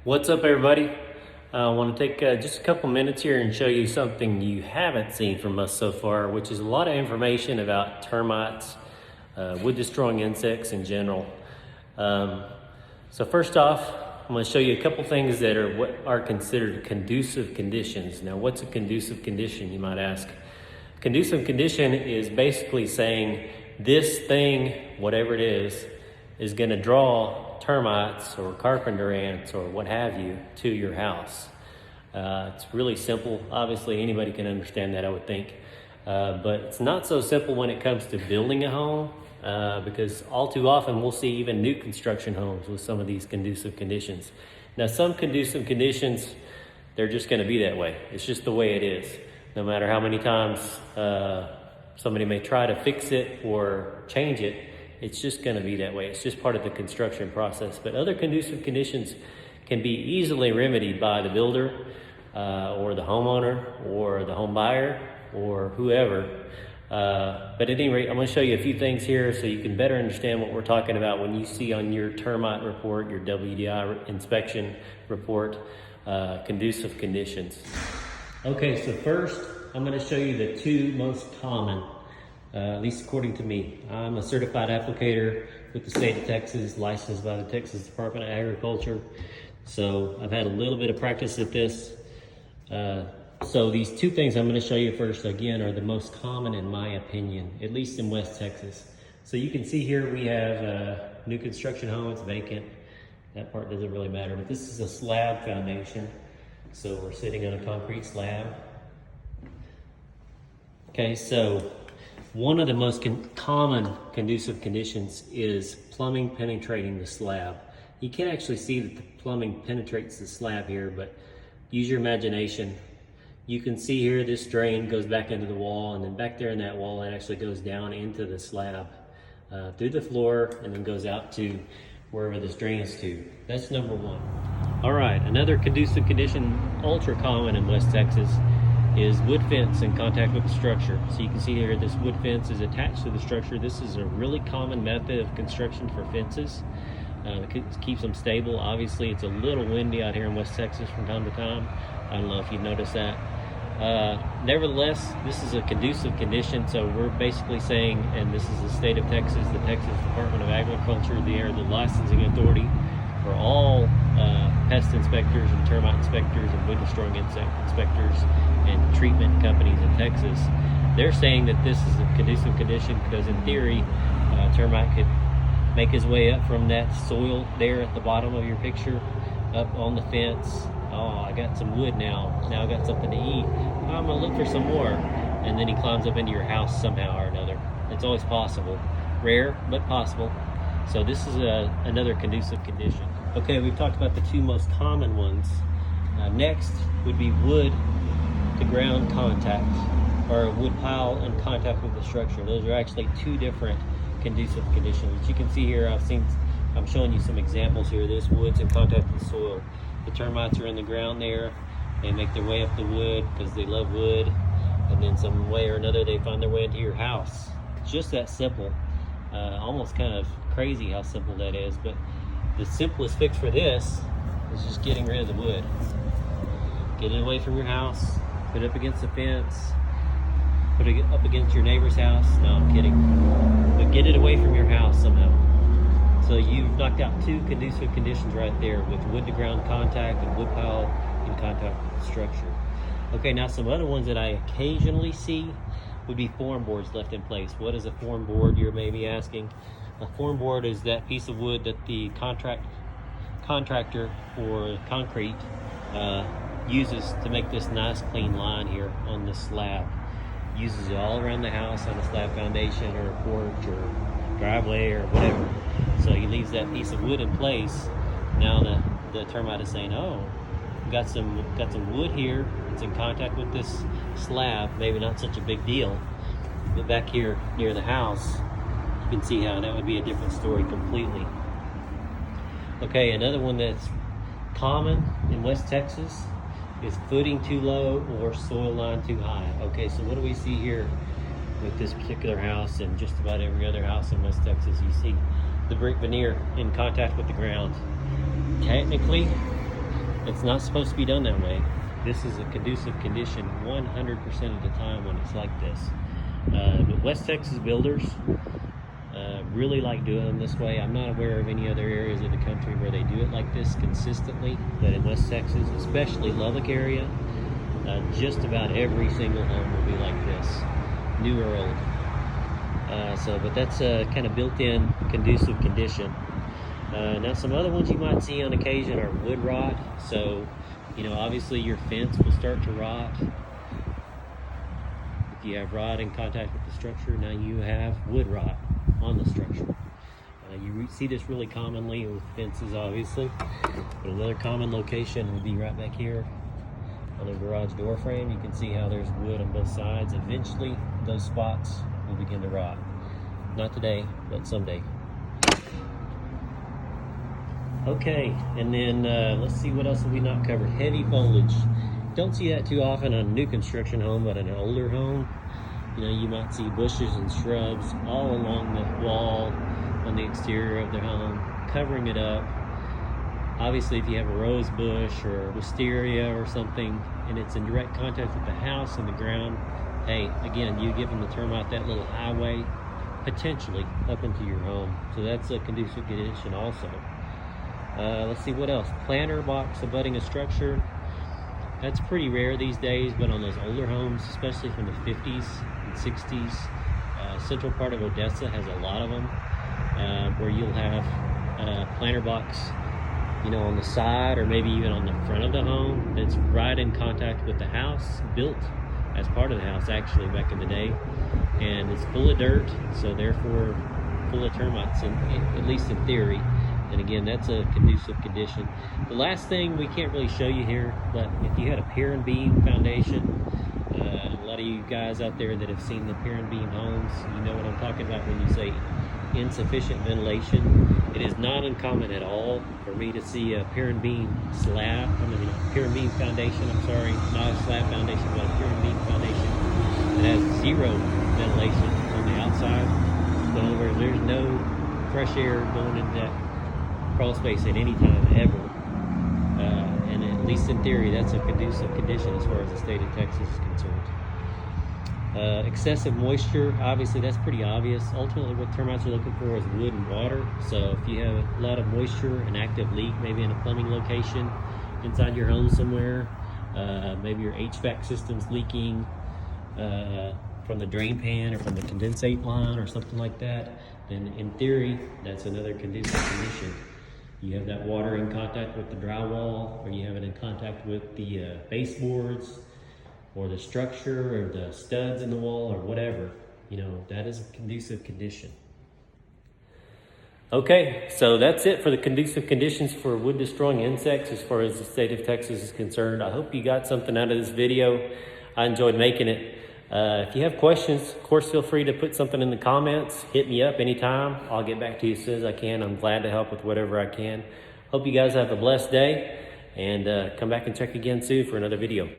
What's up, everybody? I want to take just a couple minutes here and show you something you haven't seen from us so far, which is a lot of information about termites, wood destroying insects in general. So first off, I'm going to show you a couple things that are what are considered conducive conditions. Now, what's a conducive condition, you might ask? Conducive condition is basically saying this thing, whatever it is going to draw termites or carpenter ants or what have you to your house. It's really simple. Obviously, anybody can understand that, I would think. But it's not so simple when it comes to building a home because all too often we'll see even new construction homes with some of these conducive conditions. Now, some conducive conditions, they're just going to be that way. It's just the way it is. No matter how many times somebody may try to fix it or change it, it's just going to be that way. It's just part of the construction process. But other conducive conditions can be easily remedied by the builder or the homeowner or the home buyer or whoever. But at any rate, I'm going to show you a few things here so you can better understand what we're talking about when you see on your termite report, your WDI inspection report, conducive conditions. Okay, so first I'm going to show you the two most common, at least according to me. I'm a certified applicator with the state of Texas, licensed by the Texas Department of Agriculture. So I've had a little bit of practice at this. So these two things I'm going to show you first, again, are the most common in my opinion, at least in West Texas. So you can see here we have a new construction home, it's vacant. That part doesn't really matter, but this is a slab foundation. So we're sitting on a concrete slab. Okay, so one of the most common conducive conditions is plumbing penetrating the slab. You can't actually see that the plumbing penetrates the slab here, but use your imagination. You can see here this drain goes back into the wall, and then back there in that wall it actually goes down into the slab through the floor and then goes out to wherever this drains to. That's number one. All right, another conducive condition, ultra common in West Texas, is wood fence in contact with the structure. So you can see here this wood fence is attached to the structure. This is a really common method of construction for fences. It keeps them stable. Obviously, it's a little windy out here in West Texas from time to time. I don't know if you've noticed that. Nevertheless, this is a conducive condition, so we're basically saying, and this is the state of Texas, the Texas Department of Agriculture, they are the licensing authority for all pest inspectors and termite inspectors and wood destroying insect inspectors and treatment companies in Texas. They're saying that this is a conducive condition because in theory, termite could make his way up from that soil there at the bottom of your picture, up on the fence. Oh, I got some wood now. Now I got something to eat. I'm gonna look for some more. And then he climbs up into your house somehow or another. It's always possible. Rare, but possible. So this is another conducive condition. Okay, we've talked about the two most common ones. Next would be wood to ground contact, or wood pile in contact with the structure. Those are actually two different conducive conditions. As you can see here, I'm showing you some examples here. This wood's in contact with the soil. The termites are in the ground there. They make their way up the wood because they love wood, and then some way or another they find their way into your house. It's just that simple. Almost kind of crazy how simple that is, but the simplest fix for this is just getting rid of the wood. Get it away from your house, put it up against the fence, put it up against your neighbor's house. No, I'm kidding. But get it away from your house somehow. So you've knocked out two conducive conditions right there with wood to ground contact and wood pile in contact with the structure. Okay, now some other ones that I occasionally see would be form boards left in place. What is a form board, you're maybe asking? A form board is that piece of wood that the contractor for concrete uses to make this nice clean line here on the slab. Uses it all around the house on a slab foundation or a porch or driveway or whatever. So he leaves that piece of wood in place. Now the termite is saying, oh, got some wood here. It's in contact with this slab. Maybe not such a big deal. But back here near the house, you can see how that would be a different story completely. Okay, another one that's common in West Texas is footing too low or soil line too high. Okay, so what do we see here with this particular house and just about every other house in West Texas? You see the brick veneer in contact with the ground. Technically, It's not supposed to be done that way. This is a conducive condition 100% of the time when it's like this. But West Texas builders really like doing them this way. I'm not aware of any other areas of the country where they do it like this consistently, but in West Texas, especially Lubbock area, just about every single home will be like this, new or old. But that's a kind of built-in conducive condition. Now some other ones you might see on occasion are wood rot. So, obviously your fence will start to rot. If you have rot in contact with the structure, now you have wood rot on the structure. You see this really commonly with fences, obviously. But another common location would be right back here on the garage door frame. You can see how there's wood on both sides. Eventually, those spots will begin to rot. Not today, but someday. Okay, and then let's see what else have we not covered. Heavy foliage. Don't see that too often on a new construction home, but in an older home, you might see bushes and shrubs all along the wall on the exterior of the home, covering it up. Obviously, if you have a rose bush or wisteria or something, and it's in direct contact with the house and the ground, hey, again, you give them the termite that little highway, potentially up into your home. So that's a conducive condition also. Let's see what else. Planter box abutting a structure. That's pretty rare these days, but on those older homes, especially from the 50s and 60s, central part of Odessa has a lot of them, where you'll have planter box, on the side or maybe even on the front of the home that's right in contact with the house, built as part of the house actually back in the day, and it's full of dirt, so therefore full of termites, at least in theory. And again, that's a conducive condition. The last thing we can't really show you here, but if you had a pier and beam foundation, a lot of you guys out there that have seen the pier and beam homes, you know what I'm talking about when you say insufficient ventilation. It is not uncommon at all for me to see a pier and beam slab, pier and beam foundation, not a slab foundation, but a pier and beam foundation that has zero ventilation on the outside. So in other words, there's no fresh air going into that crawl space at any time ever, and at least in theory that's a conducive condition as far as the state of Texas is concerned. Excessive moisture, obviously that's pretty obvious. Ultimately what termites are looking for is wood and water, so if you have a lot of moisture, an active leak, maybe in a plumbing location inside your home somewhere, maybe your HVAC system's leaking from the drain pan or from the condensate line or something like that, then in theory that's another conducive condition. You have that water in contact with the drywall, or you have it in contact with the baseboards or the structure or the studs in the wall or whatever, that is a conducive condition. Okay, so that's it for the conducive conditions for wood destroying insects as far as the state of Texas is concerned. I hope you got something out of this video. I enjoyed making it. If you have questions, of course, feel free to put something in the comments. Hit me up anytime. I'll get back to you as soon as I can. I'm glad to help with whatever I can. Hope you guys have a blessed day, and come back and check again soon for another video.